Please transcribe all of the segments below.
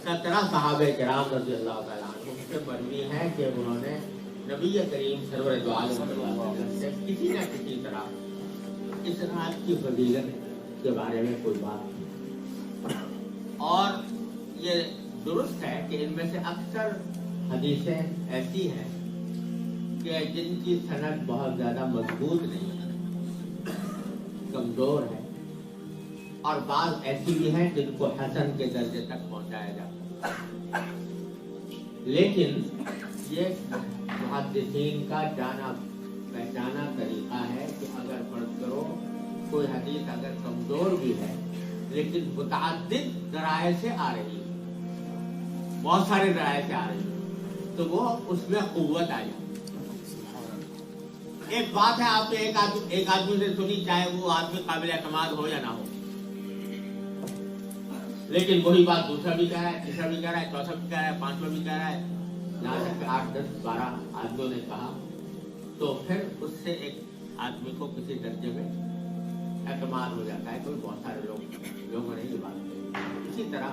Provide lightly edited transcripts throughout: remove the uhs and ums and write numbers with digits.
17 صحابہ کرام رضی اللہ تعالیٰ عنہ سے مروی ہے کہ انہوں نے نبی کریم سرور دو عالم صلی اللہ علیہ وسلم سے کسی نہ کسی طرح اس رات کی فضیلت کے بارے میں کوئی بات کی، اور یہ درست ہے کہ ان میں سے اکثر حدیثیں ایسی ہیں کہ جن کی سند بہت زیادہ مضبوط نہیں ہے، کمزور ہے، اور بعض ایسی بھی ہیں جن کو حسن کے درجے تک پہنچایا جاتا ہے۔ لیکن یہ محدثین کا جانا پہچانا طریقہ ہے کہ اگر فرض کرو کوئی حدیث اگر کمزور بھی ہے لیکن متعدد ذرائع سے آ رہی ہے، بہت سارے ذرائع سے آ رہی ہے، تو وہ اس میں قوت آ جاتی ہے۔ ایک بات ہے آپ نے ایک آدمی سے سنی، چاہے وہ آدمی قابل اعتماد ہو یا نہ ہو، لیکن وہی بات دوسرا بھی کہہ رہا ہے، تیسرا بھی کہہ رہا ہے، چوتھا بھی کہہ رہا ہے، پانچواں بھی کہہ رہا ہے، یہاں تک کہ 8 10 12 آدمیوں نے کہا، تو پھر اس سے ایک آدمی کو کسی درجے میں اعتماد ہو جاتا ہے، کوئی بہت سارے لوگوں نے یہ بات کہی۔ اسی طرح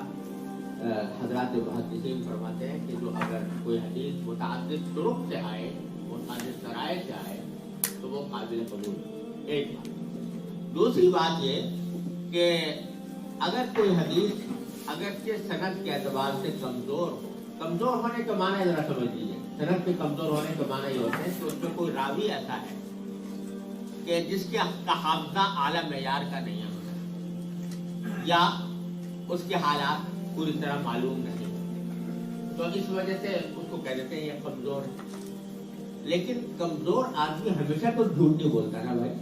حضرات محدثین فرماتے ہیں کہ جو اگر کوئی حدیث متعدد طرق سے آئے، متعدد ذرائع سے آئے، تو وہ قابل قبول ہے، ایک بات۔ دوسری بات یہ کہ اگر کوئی حدیث اگرچہ سند کے اعتبار سے کمزور ہو، کمزور ہونے کا معنی ذرا سمجھ لیجیے، سند کے کمزور ہونے کا معنی یہ ہوتا ہے کہ اس میں کوئی راوی ایسا ہے کہ جس کے حافظہ اعلیٰ معیار کا نہیں ہے، یا اس کے حالات پوری طرح معلوم نہیں، تو اس وجہ سے اس کو کہہ دیتے ہیں یہ کمزور ہے۔ لیکن کمزور آدمی ہمیشہ تو جھوٹ نہیں بولتا نا بھائی،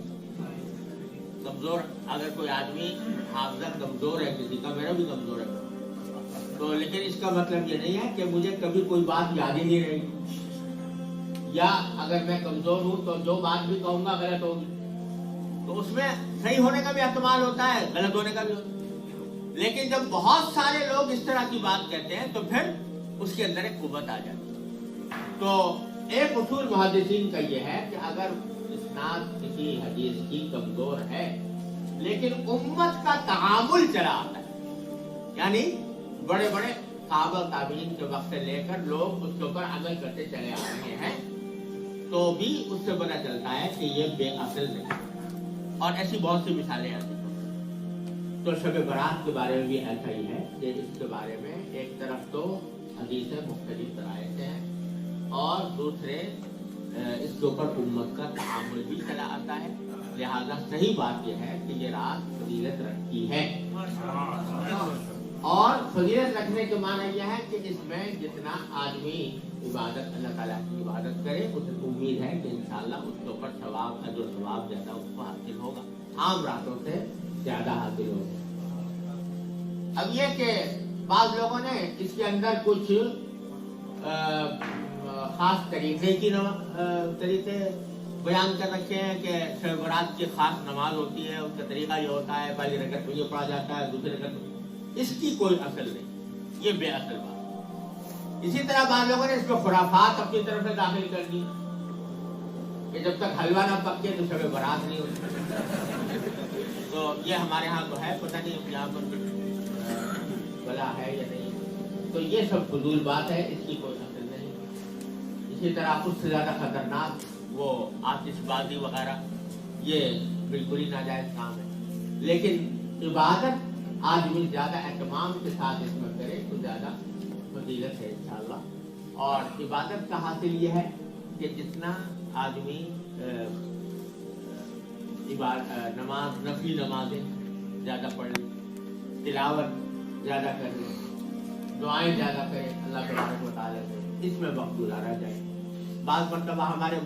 کمزور اگر کوئی آدمی حافظہ کمزور ہے کسی کا، میرا بھی کمزور ہے تو، لیکن اس کا مطلب یہ نہیں ہے کہ مجھے کبھی کوئی بات یاد ہی نہیں رہی، یا اگر میں کمزور ہوں تو جو بات بھی کہوں گا غلط ہوگی، تو اس میں صحیح ہونے کا بھی احتمال ہوتا ہے، غلط ہونے کا بھی ہوتا ہے۔ لیکن جب بہت سارے لوگ اس طرح کی بات کہتے ہیں تو پھر اس کے اندر ایک قوت آ جاتی ہے۔ تو ایک اصول محدثین کا یہ ہے کہ اگر اسناد کسی حدیث کی کمزور ہے لیکن امت کا تعامل چلا آتا ہے، یعنی بڑے بڑے صحابہ تابعین کے وقت سے لے کر لوگ اس کے اوپر عمل کرتے چلے آ رہے ہیں، تو بھی اس سے پتہ چلتا ہے کہ یہ بے اصل نہیں، اور ایسی بہت سی مثالیں آتی ہیں۔ تو شب برات کے بارے میں بھی ایسا ہی ہے کہ اس کے بارے میں ایک طرف تو حدیثیں مختلف ذرائع سے ہیں، اور دوسرے اس کے اوپر امت کا تعامل بھی چلا آتا ہے، لہذا صحیح بات یہ ہے کہ یہ رات فضیلت رکھتی ہے، اور فضیلت رکھنے کے معنی یہ ہے کہ اس میں جتنا آدمی عبادت اللہ تعالیٰ کی عبادت کرے، اس کو امید ہے کہ انشاءاللہ اس کے اوپر ثواب، اجر و ثواب زیادہ اس کو حاصل ہوگا، عام راتوں سے زیادہ حاصل ہوگا۔ اب یہ کہ بعض لوگوں نے اس کے اندر کچھ خاص طریقے بیان کر رکھے ہیں کہ شب برات کی خاص نماز ہوتی ہے، اس کا طریقہ یہ ہوتا ہے، پہلی رکعت میں یہ پڑھا جاتا ہے، دوسری رکعت میں، اس کی کوئی اصل نہیں، یہ بے اصل بات۔ اسی طرح بعض لوگوں نے اس کو خرافات اپنی طرف سے داخل کر دی کہ جب تک حلوہ نہ پکے تو شب برات نہیں ہوتی، تو یہ ہمارے ہاں تو ہے، پتہ نہیں یہاں پر بلا ہے یا نہیں، تو یہ سب فضول بات ہے، اس کی کوئی اصل نہیں۔ اسی طرح اس سے زیادہ خطرناک وہ آتش بازی وغیرہ، یہ بالکل ہی ناجائز کام ہے، لیکن عبادت آدمی زیادہ اہتمام کے ساتھ اس میں کرے تو زیادہ فضیلت ہے انشاءاللہ۔ اور عبادت کا حاصل یہ ہے کہ جتنا آدمی نماز، نفلی نمازیں زیادہ پڑھ لے، تلاوت زیادہ کر لے، دعائیں زیادہ کرے اللہ تبارک و تعالیٰ سے، اس میں وقت گزارا جائے۔ بعض مرتبہ ہمارے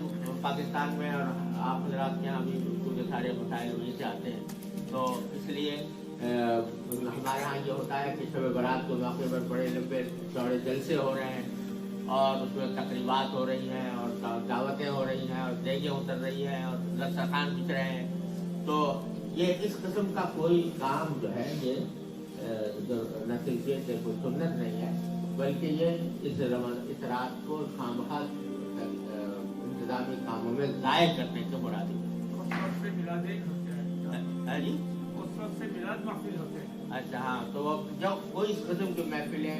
پاکستان میں اور آپ حضرات کے یہاں بھی بالکل سارے مسائل وہیں سے آتے ہیں، تو اس لیے ہمارے یہاں یہ ہوتا ہے کہ شب برات کے موقع پر بڑے لمبے چوڑے جلسے ہو رہے ہیں، اور اس میں تقریبات ہو رہی ہیں، اور دعوتیں ہو رہی ہیں، اور دیگیں اتر رہی ہیں، اور دسترخوان بچھ رہے ہیں، تو یہ اس قسم کا کوئی کام جو ہے یہ جو نہ صرف یہ کوئی سنت نہیں ہے، بلکہ یہ اس رات کو خامخواہ انتظامی کاموں میں ضائع کرنے کے مرادی ہے۔ اچھا ہاں، تو وہ جب کوئی اس قسم کی محفلیں